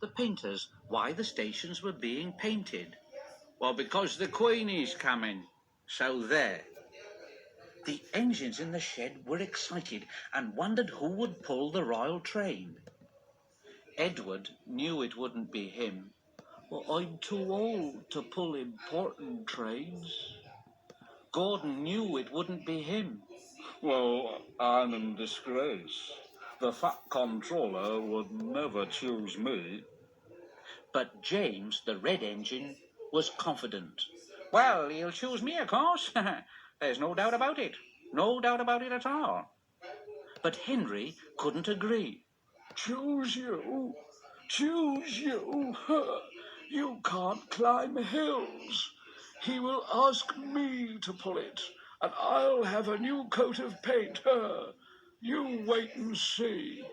the painters why the stations were being painted. Well, because the Queen is coming. So there. The engines in the shed were excited and wondered who would pull the royal train. Edward knew it wouldn't be him. Well, I'm too old to pull important trains. Gordon knew it wouldn't be him. Well, I'm in disgrace. The Fat Controller would never choose me. But James, the red engine, was confident. Well, he'll choose me, of course. There's no doubt about it. No doubt about it at all. But Henry couldn't agree. Choose you? Choose you? You can't climb hills. He will ask me to pull it, and I'll have a new coat of paint. You wait and see.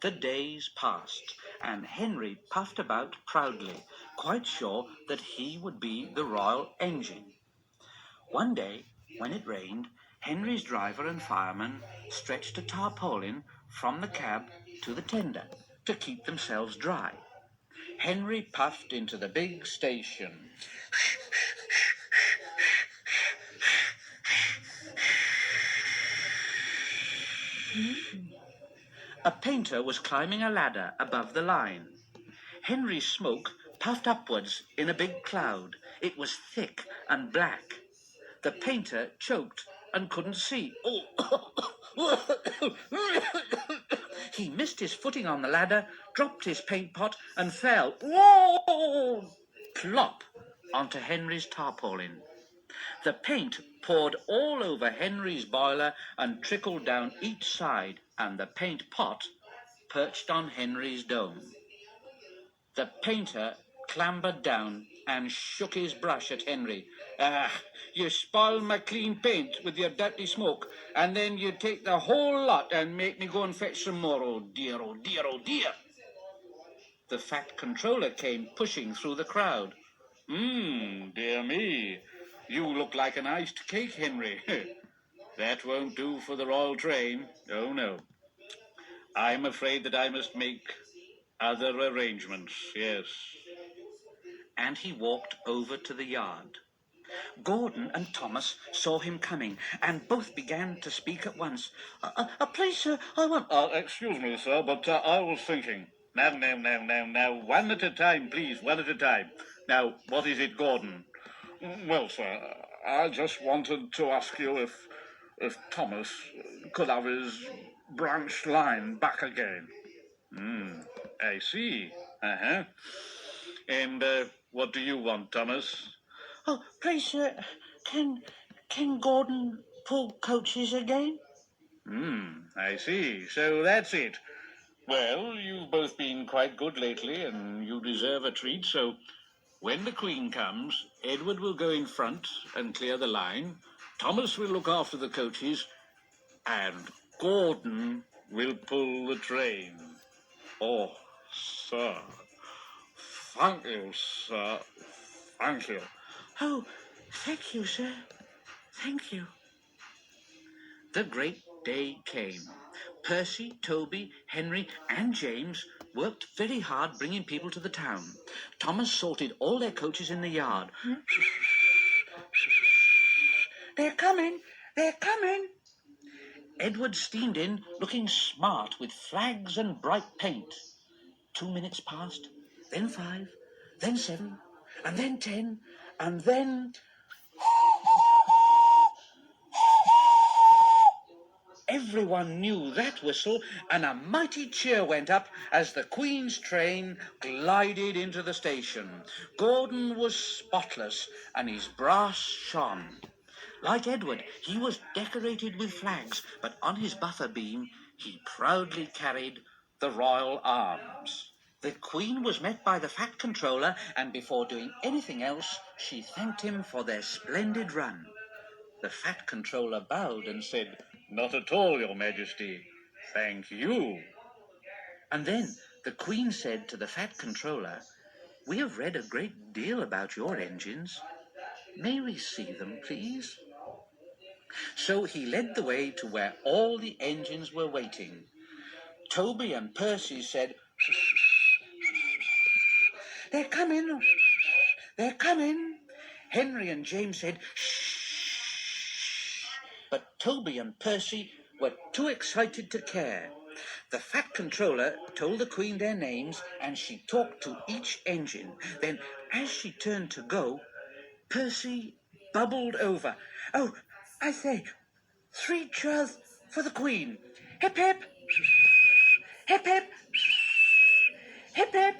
The days passed, and Henry puffed about proudly, quite sure that he would be the royal engine. One day, when it rained, Henry's driver and fireman stretched a tarpaulin from the cab to the tender to keep themselves dry. Henry puffed into the big station. A painter was climbing a ladder above the line. Henry's smoke puffed upwards in a big cloud. It was thick and black. The painter choked and couldn't see. He missed his footing on the ladder, dropped his paint pot and fell, whoa, plop, onto Henry's tarpaulin. The paint poured all over Henry's boiler and trickled down each side, and the paint pot perched on Henry's dome. The painter clambered down and shook his brush at Henry. You spoil my clean paint with your dirty smoke, and then you take the whole lot and make me go and fetch some more. Oh dear, oh dear, oh dear. The Fat Controller came pushing through the crowd. Dear me. You look like an iced cake, Henry. That won't do for the royal train. Oh, no. I'm afraid that I must make other arrangements, yes. And he walked over to the yard. Gordon and Thomas saw him coming, and both began to speak at once. Please, sir, I want... Excuse me, sir, but I was thinking. Now, one at a time, please, one at a time. Now, what is it, Gordon? Well, sir, I just wanted to ask you if Thomas could have his branch line back again. I see. And what do you want, Thomas? Oh, please, sir, can Gordon pull coaches again? I see. So that's it. Well, you've both been quite good lately, and you deserve a treat, so when the Queen comes, Edward will go in front and clear the line, Thomas will look after the coaches, and Gordon will pull the train. Oh, sir. Thank you, sir. Thank you. Oh, thank you, sir. Thank you. The great day came. Percy, Toby, Henry, and James worked very hard bringing people to the town. Thomas sorted all their coaches in the yard. They're coming! They're coming! Edward steamed in, looking smart with flags and bright paint. 2 minutes passed, then 5, then 7, and then 10, and then... Everyone knew that whistle, and a mighty cheer went up as the Queen's train glided into the station. Gordon was spotless, and his brass shone. Like Edward, he was decorated with flags, but on his buffer beam he proudly carried the royal arms. The Queen was met by the Fat Controller, and before doing anything else, she thanked him for their splendid run. The Fat Controller bowed and said, Not at all, Your Majesty. Thank you. And then the Queen said to the Fat Controller, We have read a great deal about your engines. May we see them, please? So he led the way to where all the engines were waiting. Toby and Percy said, They're coming. They're coming. Henry and James said, shh. But Toby and Percy were too excited to care. The Fat Controller told the Queen their names, and she talked to each engine. Then, as she turned to go, Percy bubbled over. Oh, I say, 3 cheers for the Queen. Hip, hip. Hip, hip. Hip, hip.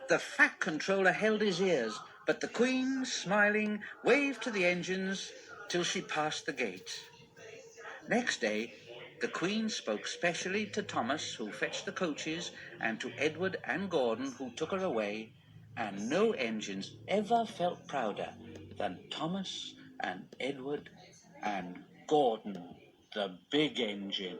The Fat Controller held his ears, but the Queen, smiling, waved to the engines till she passed the gate. Next day, the Queen spoke specially to Thomas, who fetched the coaches, and to Edward and Gordon, who took her away, and no engines ever felt prouder than Thomas and Edward and Gordon, the big engine.